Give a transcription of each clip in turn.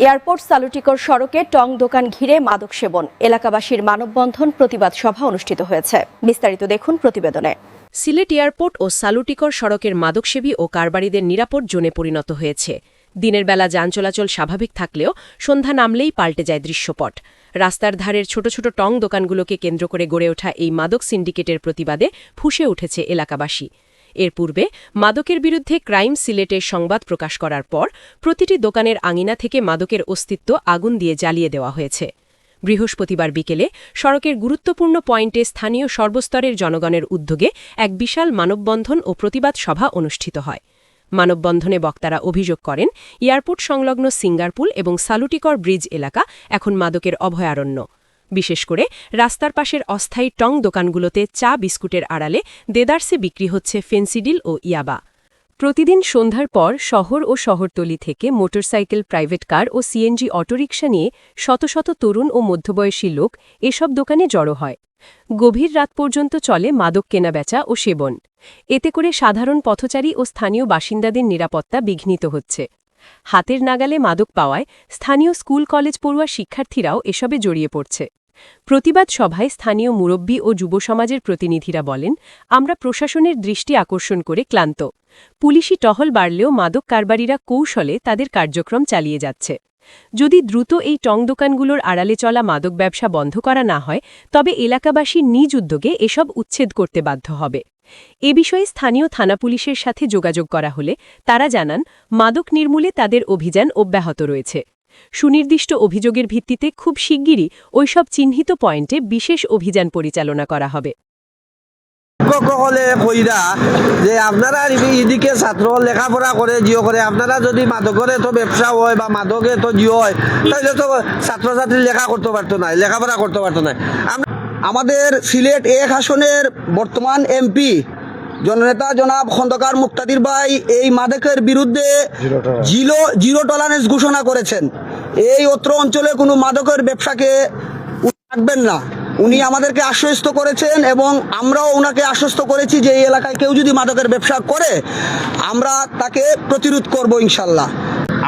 Airport Salutikar সড়কে টং দোকান ঘিরে মাদক সেবন, এলাকাবাসীর মানববন্ধন প্রতিবাদ সভা অনুষ্ঠিত হয়েছে। বিস্তারিত দেখুন প্রতিবেদনে। সিলেট এয়ারপোর্ট ও সালুটিকর সড়কের মাদকসেবী ও কারবারিদের নিরাপদ জোনে পরিণত হয়েছে। দিনের বেলা যান চলাচল স্বাভাবিক থাকলেও সন্ধ্যা নামলেই পাল্টে যায় দৃশ্যপট। রাস্তার ধারের ছোট ছোট টং দোকানগুলোকে কেন্দ্র করে গড়ে ওঠা এই মাদক সিন্ডিকেটের প্রতিবাদে ফুঁসে উঠেছে এলাকাবাসী। এর পূর্বে মাদকের বিরুদ্ধে ক্রাইম সিলেটের সংবাদ প্রকাশ করার পর প্রতিটি দোকানের আঙিনা থেকে মাদকের অস্তিত্ব আগুন দিয়ে জ্বালিয়ে দেওয়া হয়েছে। বৃহস্পতিবার বিকেলে সড়কের গুরুত্বপূর্ণ পয়েন্টে স্থানীয় সর্বস্তরের জনগণের উদ্যোগে এক বিশাল মানববন্ধন ও প্রতিবাদ সভা অনুষ্ঠিত হয়। মানববন্ধনে বক্তারা অভিযোগ করেন, এয়ারপোর্ট সংলগ্ন সিঙ্গারপুল এবং সালুটিকর ব্রিজ এলাকা এখন মাদকের অভয়ারণ্য। বিশেষ করে রাস্তার পাশের অস্থায়ী টং দোকানগুলোতে চা বিস্কুটের আড়ালে দেদারসে বিক্রি হচ্ছে ফেন্সিডিল ও ইয়াবা। প্রতিদিন সন্ধ্যার পর শহর ও শহরতলি থেকে মোটরসাইকেল, প্রাইভেট কার ও সিএনজি অটোরিকশা নিয়ে শত শত তরুণ ও মধ্যবয়সী লোক এসব দোকানে জড়ো হয়। গভীর রাত পর্যন্ত চলে মাদক কেনাবেচা ও সেবন। এতে করে সাধারণ পথচারী ও স্থানীয় বাসিন্দাদের নিরাপত্তা বিঘ্নিত হচ্ছে। হাতের নাগালে মাদক পাওয়ায় স্থানীয় স্কুল কলেজ পড়ুয়া শিক্ষার্থীরাও এসবে জড়িয়ে পড়ছে। প্রতিবাদ সভায় স্থানীয় মুরব্বী ও যুব সমাজের প্রতিনিধিরা বলেন, আমরা প্রশাসনের দৃষ্টি আকর্ষণ করে ক্লান্ত। পুলিশি টহল বাড়লেও মাদক কারবারিরা কৌশলে তাদের কার্যক্রম চালিয়ে যাচ্ছে। যদি দ্রুত এই টং দোকানগুলোর আড়ালে চলা মাদক ব্যবসা বন্ধ করা না হয়, তবে এলাকাবাসী নিজ উদ্যোগে এসব উচ্ছেদ করতে বাধ্য হবে। এ বিষয়ে স্থানীয় থানা পুলিশের সাথে যোগাযোগ করা হলে তারা জানান, মাদক নির্মূলে তাদের অভিযান অব্যাহত রয়েছে। সুনির্দিষ্ট অভিযোগের ভিত্তিতে খুব শিগগিরই ওইসব চিহ্নিত পয়েন্টে বিশেষ অভিযান পরিচালনা করা হবে। যে আপনারা এদিকে ছাত্র লেখাপড়া করে জিও করে, আপনারা যদি মাদকের তো ব্যবসা হয় বা মাদকে তো জিও হয়, তাহলে তো ছাত্রছাত্রী লেখা করতে পারতো না, লেখাপড়া করতে পারতো না। আমাদের সিলেট 1 আসনের বর্তমান এমপি জননেতা জনাব খন্দকার মুক্তাদির ভাই এই মাদকের বিরুদ্ধে জিরো টলারেন্স ঘোষণা করেছেন। এই অত্র অঞ্চলে কোনো মাদকের ব্যবসাকে রাখবেন না, উনি আমাদেরকে আশ্বস্ত করেছেন এবং আমরাও ওনাকে আশ্বস্ত করেছি যে এই এলাকায় কেউ যদি মাদকের ব্যবসা করে আমরা তাকে প্রতিরোধ করব ইনশাল্লাহ।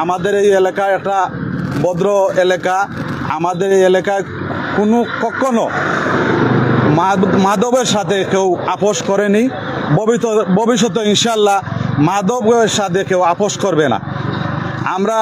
আমাদের এই এলাকা একটা ভদ্র এলাকা। আমাদের এই এলাকায় কখনো মাদকের সাথে কেউ আপোষ করেনি, ভবিষ্যতে ইনশাল্লাহ মাদকের সাথে কেউ আপোষ করবে না। আমরা